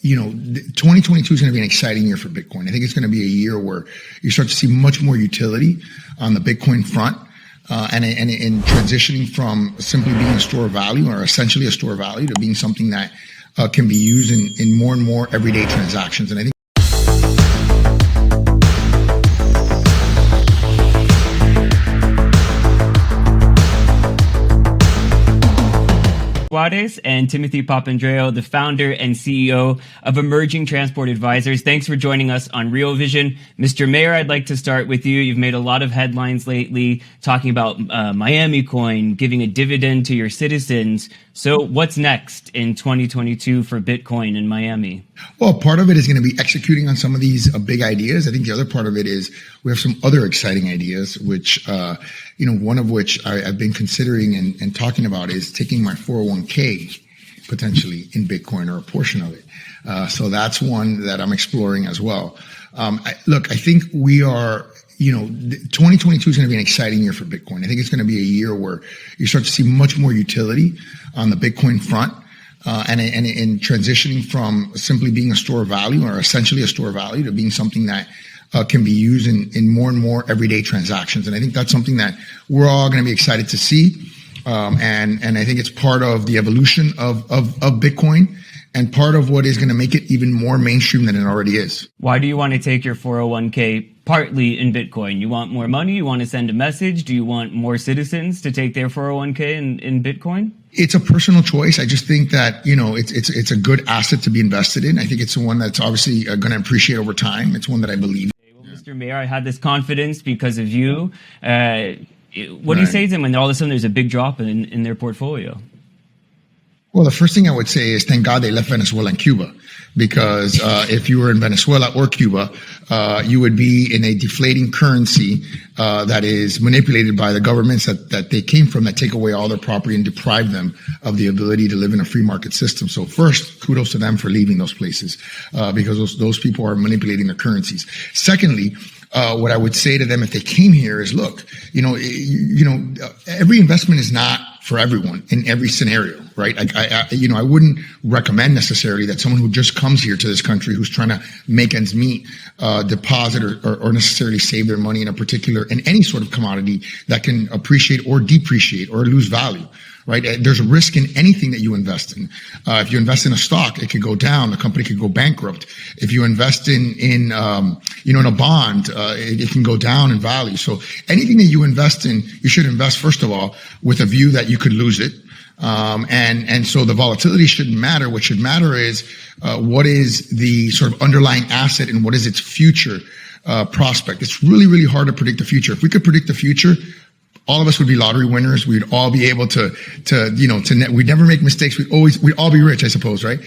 2022 is going to be an exciting year for Bitcoin. I think it's going to be a year where you start to see much more utility on the Bitcoin front, and in transitioning from simply being a store of value, or essentially a store of value, to being something that can be used in more and more everyday transactions. And I think Suarez and Timothy Papandreou, the founder and CEO of Emerging Transport Advisors. Thanks for joining us on Real Vision. Mr. Mayor, I'd like to start with you. You've made a lot of headlines lately talking about Miami Coin, giving a dividend to your citizens. So what's next in 2022 for Bitcoin in Miami? Well, part of it is going to be executing on some of these big ideas. I think the other part of it is we have some other exciting ideas, which, one of which I've been considering and talking about is taking my 401k potentially in Bitcoin, or a portion of it. So that's one that I'm exploring as well. I think we are, 2022 is going to be an exciting year for Bitcoin. I think it's going to be a year where you start to see much more utility on the Bitcoin front, and in transitioning from simply being a store of value, or essentially a store of value, to being something that can be used in more and more everyday transactions. And I think that's something that we're all going to be excited to see. And I think it's part of the evolution of Bitcoin, and part of what is going to make it even more mainstream than it already is. Why do you want to take your 401k partly in Bitcoin? You want more money? You want to send a message? Do you want more citizens to take their 401k in Bitcoin? It's a personal choice. I just think that, it's a good asset to be invested in. I think it's one that's obviously going to appreciate over time. It's one that I believe. Well, Mr. Mayor, I had this confidence because of you. What do you say to them when all of a sudden there's a big drop in their portfolio? Well, the first thing I would say is thank God they left Venezuela and Cuba, because if you were in Venezuela or Cuba, you would be in a deflating currency that is manipulated by the governments that they came from, that take away all their property and deprive them of the ability to live in a free market system. So first, kudos to them for leaving those places, because those people are manipulating their currencies. Secondly, what I would say to them if they came here is, look, every investment is not for everyone in every scenario, right? I wouldn't recommend necessarily that someone who just comes here to this country, who's trying to make ends meet, deposit or necessarily save their money in any sort of commodity that can appreciate or depreciate or lose value. Right? There's a risk in anything that you invest in. If you invest in a stock, it could go down. The company could go bankrupt. If you invest in a bond, it can go down in value. So anything that you invest in, you should invest, first of all, with a view that you could lose it. And so the volatility shouldn't matter. What should matter is, what is the sort of underlying asset and what is its future, prospect. It's really, really hard to predict the future. If we could predict the future, all of us would be lottery winners. We'd all be able we'd never make mistakes. We'd all be rich, I suppose, right?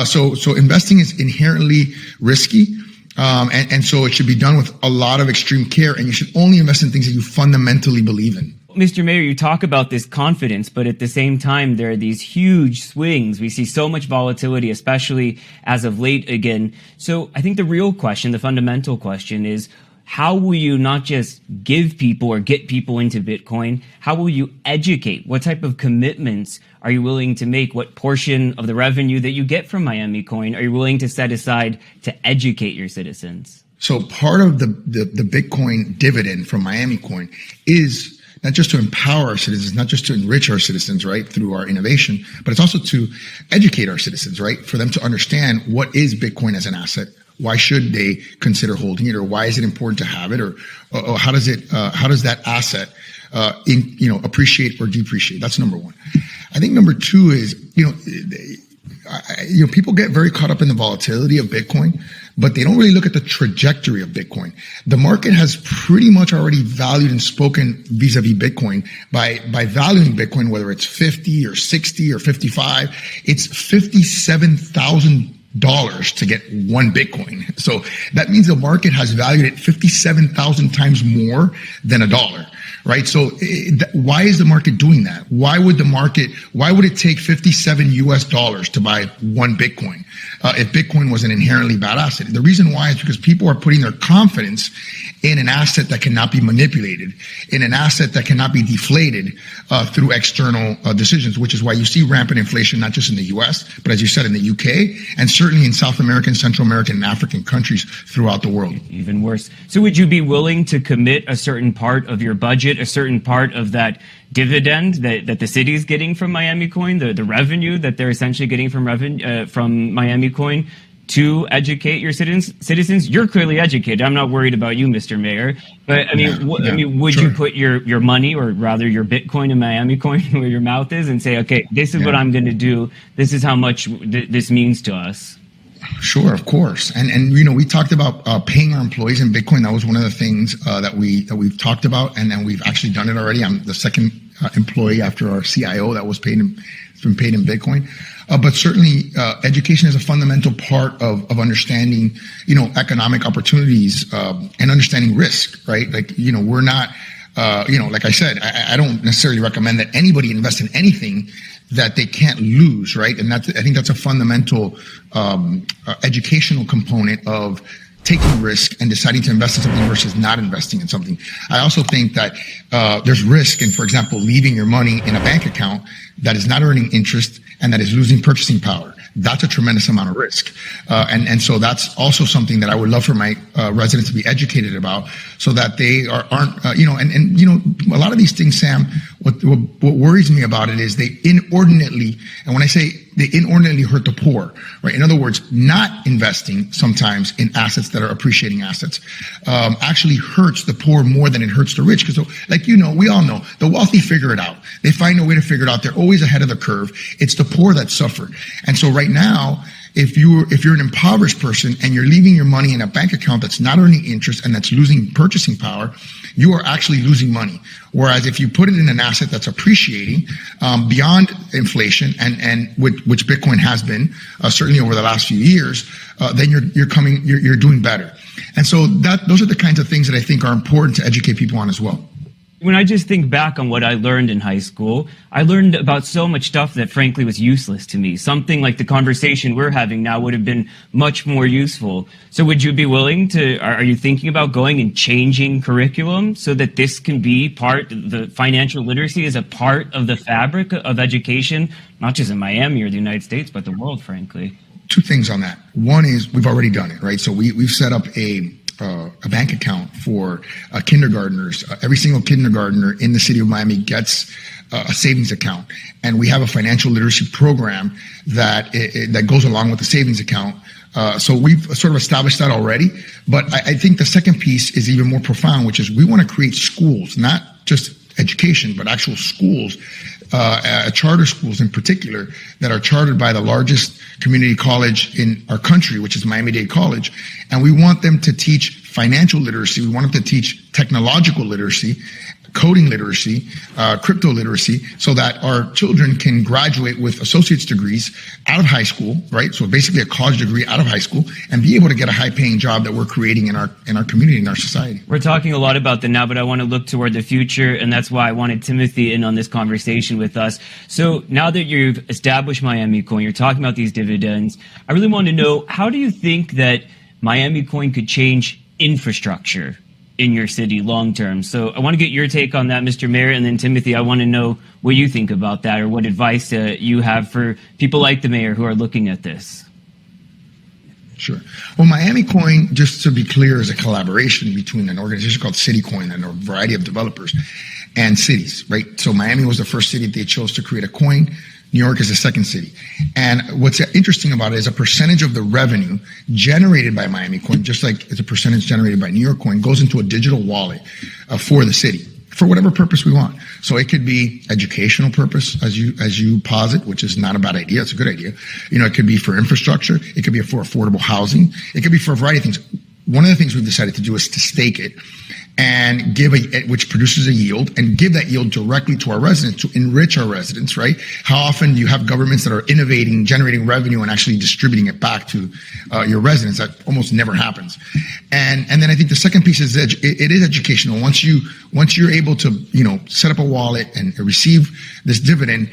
So investing is inherently risky. And so it should be done with a lot of extreme care, and you should only invest in things that you fundamentally believe in. Mr. Mayor, you talk about this confidence, but at the same time, there are these huge swings. We see so much volatility, especially as of late again. So I think the real question, the fundamental question is, how will you not just give people or get people into Bitcoin? How will you educate? What type of commitments are you willing to make? What portion of the revenue that you get from Miami Coin are you willing to set aside to educate your citizens? So part of the Bitcoin dividend from Miami Coin is not just to empower our citizens, not just to enrich our citizens, right, through our innovation, but it's also to educate our citizens, right, for them to understand what is Bitcoin as an asset. Why should they consider holding it, or why is it important to have it, or how does that asset appreciate or depreciate? That's number one. I think number two is people get very caught up in the volatility of Bitcoin, but they don't really look at the trajectory of Bitcoin. The market has pretty much already valued and spoken vis-a-vis Bitcoin by valuing Bitcoin, whether it's 50 or 60 or 55. It's $57,000 to get one Bitcoin. So that means the market has valued it 57,000 times more than $1. right? So why is the market doing that? Why would it take $57 to buy one Bitcoin if Bitcoin was an inherently bad asset? The reason why is because people are putting their confidence in an asset that cannot be manipulated, in an asset that cannot be deflated through external decisions, which is why you see rampant inflation, not just in the US, but as you said, in the UK, and certainly in South American, Central American, and African countries throughout the world. Even worse. So would you be willing to commit a certain part of your budget, a certain part of that dividend that the city is getting from Miami Coin, the revenue that they're essentially getting from Miami Coin, to educate your citizens? You're clearly educated. I'm not worried about you, Mr. Mayor. But I mean, would you put your money, or rather your Bitcoin, in Miami Coin where your mouth is, and say, okay, this is what I'm going to do. This is how much this means to us. Sure, of course. And we talked about paying our employees in Bitcoin. That was one of the things that we've talked about, and then we've actually done it already. I'm the second employee after our CIO that was paid in Bitcoin. But certainly, education is a fundamental part of understanding, economic opportunities and understanding risk, right? Like, we're not, like I said, I don't necessarily recommend that anybody invest in anything that they can't lose, right? And I think that's a fundamental educational component of taking risk and deciding to invest in something versus not investing in something. I also think that there's risk in, for example, leaving your money in a bank account that is not earning interest and that is losing purchasing power. That's a tremendous amount of risk. And so that's also something that I would love for my residents to be educated about, so that they aren't, a lot of these things, Sam, what worries me about it is they inordinately, and when I say they inordinately hurt the poor, right? In other words, not investing sometimes in assets that are appreciating assets actually hurts the poor more than it hurts the rich. Because, we all know the wealthy figure it out. They find a way to figure it out. They're always ahead of the curve. It's the poor that suffer. And so right now, if you're an impoverished person and you're leaving your money in a bank account that's not earning interest and that's losing purchasing power, you are actually losing money. Whereas if you put it in an asset that's appreciating beyond inflation, and which Bitcoin has been certainly over the last few years, then you're doing better. And so those are the kinds of things that I think are important to educate people on as well. When I just think back on what I learned in high school, I learned about so much stuff that frankly was useless to me. Something like the conversation we're having now would have been much more useful. So would you be willing to, are you thinking about going and changing curriculum so that this can be the financial literacy is a part of the fabric of education, not just in Miami or the United States, but the world, frankly? Two things on that. One is we've already done it, right? So we've set up a bank account for kindergartners. Every single kindergartner in the city of Miami gets a savings account, and we have a financial literacy program that goes along with the savings account. So we've sort of established that already. But I think the second piece is even more profound, which is we want to create schools, not just education, but actual schools, charter schools in particular, that are chartered by the largest community college in our country, which is Miami-Dade College. And we want them to teach financial literacy. We want them to teach technological literacy, coding literacy, crypto literacy, so that our children can graduate with associate's degrees out of high school, right? So basically a college degree out of high school, and be able to get a high-paying job that we're creating in our community, in our society. We're talking a lot about the now, but I want to look toward the future, and that's why I wanted Timothy in on this conversation with us. So now that you've established Miami Coin, you're talking about these dividends, I really want to know, how do you think that Miami Coin could change infrastructure in your city long term? So I want to get your take on that, Mr. Mayor, and then Timothy, I want to know what you think about that, or what advice you have for people like the mayor who are looking at this. Sure. Well, Miami Coin, just to be clear, is a collaboration between an organization called CityCoin and a variety of developers and cities, right? So Miami was the first city they chose to create a coin. New York is the second city. And what's interesting about it is a percentage of the revenue generated by Miami Coin, just like it's a percentage generated by New York Coin, goes into a digital wallet for the city for whatever purpose we want. So it could be educational purpose, as you posit, which is not a bad idea. It's a good idea. It could be for infrastructure. It could be for affordable housing. It could be for a variety of things. One of the things we've decided to do is to stake it and which produces a yield, and give that yield directly to our residents to enrich our residents, right? How often do you have governments that are innovating, generating revenue, and actually distributing it back to your residents? That almost never happens. And then I think the second piece is that it is educational. Once you're able to, set up a wallet and receive this dividend.